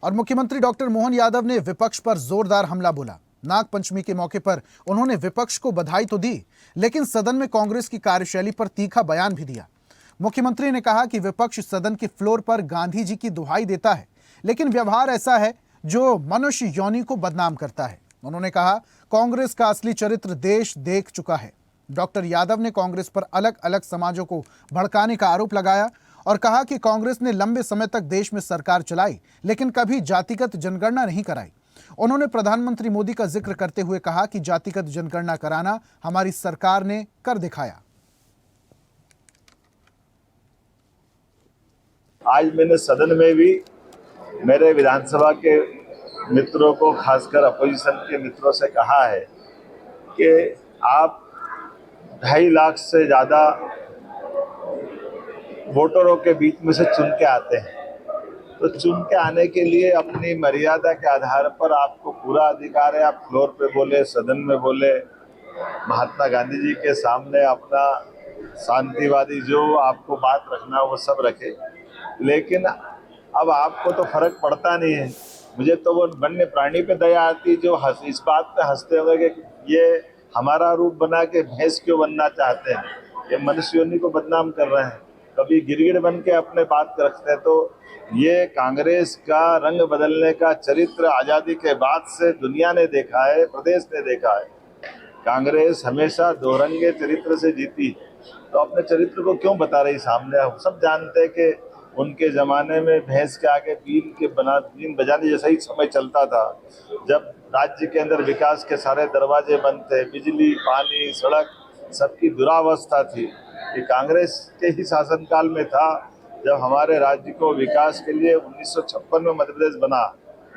और मुख्यमंत्री डॉक्टर मोहन यादव ने विपक्ष पर जोरदार हमला बोला। नाग पंचमी के मौके पर उन्होंने विपक्ष को बधाई तो दी, लेकिन सदन में कांग्रेस की कार्यशैली पर तीखा बयान भी दिया। मुख्यमंत्री ने कहा कि विपक्ष सदन के फ्लोर पर गांधी जी की दुहाई देता है, लेकिन व्यवहार ऐसा है जो मनुष्य योनि को बदनाम करता है। उन्होंने कहा, कांग्रेस का असली चरित्र देश देख चुका है। डॉक्टर यादव ने कांग्रेस पर अलग अलग समाजों को भड़काने का आरोप लगाया और कहा कि कांग्रेस ने लंबे समय तक देश में सरकार चलाई, लेकिन कभी जातिगत जनगणना नहीं कराई। उन्होंने प्रधानमंत्री मोदी का जिक्र करते हुए कहा कि जातिगत जनगणना कराना हमारी सरकार ने कर दिखाया। आज मैंने सदन में भी मेरे विधानसभा के मित्रों को, खासकर अपोजिशन के मित्रों से कहा है कि आप 2.5 लाख से ज़्यादा वोटरों के बीच में से चुन के आते हैं, तो चुन के आने के लिए अपनी मर्यादा के आधार पर आपको पूरा अधिकार है। आप फ्लोर पे बोले, सदन में बोले, महात्मा गांधी जी के सामने अपना शांतिवादी जो आपको बात रखना वो सब रखे, लेकिन अब आपको तो फर्क पड़ता नहीं है। मुझे तो वो वन्य प्राणी पे दया आती जो इस बात पे हंसते हुए कि ये हमारा रूप बना के भैंस क्यों बनना चाहते हैं, ये मनुष्य योनि को बदनाम कर रहे हैं, कभी गिरगिट बन के अपने बात रखते हैं। तो ये कांग्रेस का रंग बदलने का चरित्र आज़ादी के बाद से दुनिया ने देखा है, प्रदेश ने देखा है। कांग्रेस हमेशा दोरंगे चरित्र से जीती, तो अपने चरित्र को क्यों बता रही सामने। हम सब जानते हैं कि उनके ज़माने में भैंस के आगे बीन बजाने जैसा ही समय चलता था, जब राज्य के अंदर विकास के सारे दरवाजे बंद थे, बिजली, पानी, सड़क सबकी दुरावस्था थी। ये कांग्रेस के ही शासनकाल में था जब हमारे राज्य को विकास के लिए 1956 में मध्य प्रदेश बना।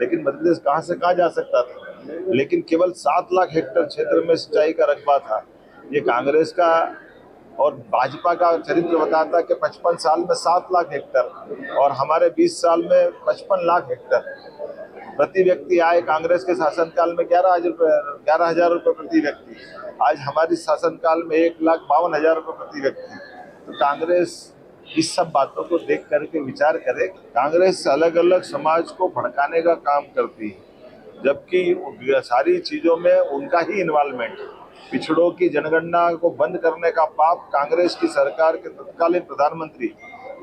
लेकिन मध्य प्रदेश कहाँ से कहाँ जा सकता था, लेकिन केवल 7 लाख हेक्टेयर क्षेत्र में सिंचाई का रकबा था। ये कांग्रेस का और भाजपा का चरित्र बताता कि 55 साल में 7 लाख हेक्टेयर और हमारे 20 साल में 55 लाख हेक्टेयर प्रति व्यक्ति आए। कांग्रेस के शासनकाल में 11,000 रुपये प्रति व्यक्ति, आज हमारी शासनकाल में 1,52,000 रुपये प्रति व्यक्ति। तो कांग्रेस इस सब बातों को देख करके विचार करे। कांग्रेस अलग अलग समाज को भड़काने का काम करती है, जबकि सारी चीज़ों में उनका ही इन्वॉल्वमेंट। पिछड़ों की जनगणना को बंद करने का पाप कांग्रेस की सरकार के तत्कालीन प्रधानमंत्री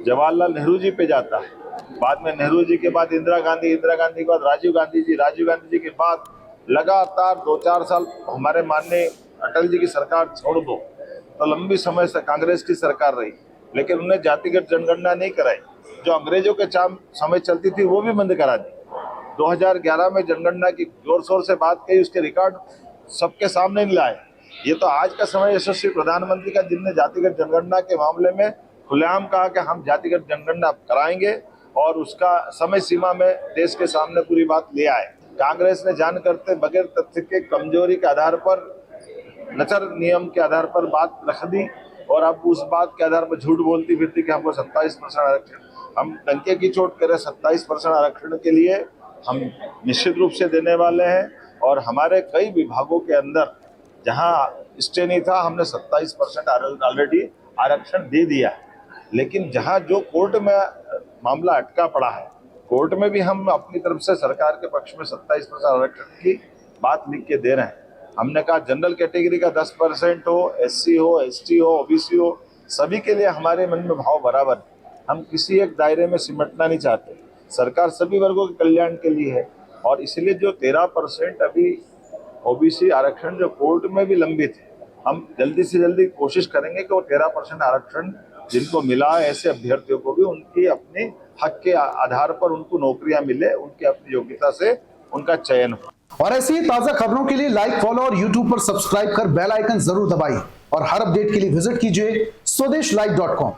जवाहरलाल नेहरू जी पे जाता है। बाद में नेहरू जी के बाद इंदिरा गांधी के बाद राजीव गांधी जी के बाद लगातार 2-4 साल हमारे माननीय अटल जी की सरकार छोड़ दो, तो लंबी समय से कांग्रेस की सरकार रही, लेकिन उन्हें जातिगत जनगणना नहीं कराई। जो अंग्रेजों के समय चलती थी वो भी बंद करा दी। 2011 में जनगणना की जोर शोर से बात कही, उसके रिकॉर्ड सबके सामने नहीं लाए। ये तो आज का समय यशस्वी प्रधानमंत्री का, जिनने जातिगत जनगणना के मामले में खुलेआम कहा कि हम जातिगत जनगणना कराएंगे और उसका समय सीमा में देश के सामने पूरी बात ले आए। कांग्रेस ने जान करते बगैर तथ्य के कमजोरी के आधार पर, नचर नियम के आधार पर बात रख दी और अब उस बात के आधार पर झूठ बोलती फिरती कि हमको 27% आरक्षण, हम डंके की चोट करें 27% आरक्षण के लिए हम निश्चित रूप से देने वाले हैं। और हमारे कई विभागों के अंदर जहां स्टे नहीं था, हमने 27% ऑलरेडी आरक्षण दे दिया है। लेकिन जहां जो कोर्ट में मामला अटका पड़ा है, कोर्ट में भी हम अपनी तरफ से सरकार के पक्ष में 27% आरक्षण की बात लिख के दे रहे हैं। हमने कहा जनरल कैटेगरी का 10% हो, SC हो, ST हो, OBC हो, सभी के लिए हमारे मन में भाव बराबर है। हम किसी एक दायरे में सिमटना नहीं चाहते। सरकार सभी वर्गों के कल्याण के लिए है और इसलिए जो 13% अभी OBC आरक्षण जो कोर्ट में भी लंबित है, हम जल्दी से जल्दी कोशिश करेंगे कि वो 13% आरक्षण जिनको मिला है, ऐसे अभ्यर्थियों को भी उनकी अपने हक के आधार पर उनको नौकरियां मिले, उनकी अपनी योग्यता से उनका चयन हो। और ऐसी ही ताजा खबरों के लिए लाइक, फॉलो और यूट्यूब पर सब्सक्राइब कर बेल आइकन जरूर दबाइए और हर अपडेट के लिए विजिट कीजिए स्वदेशलाइव.com।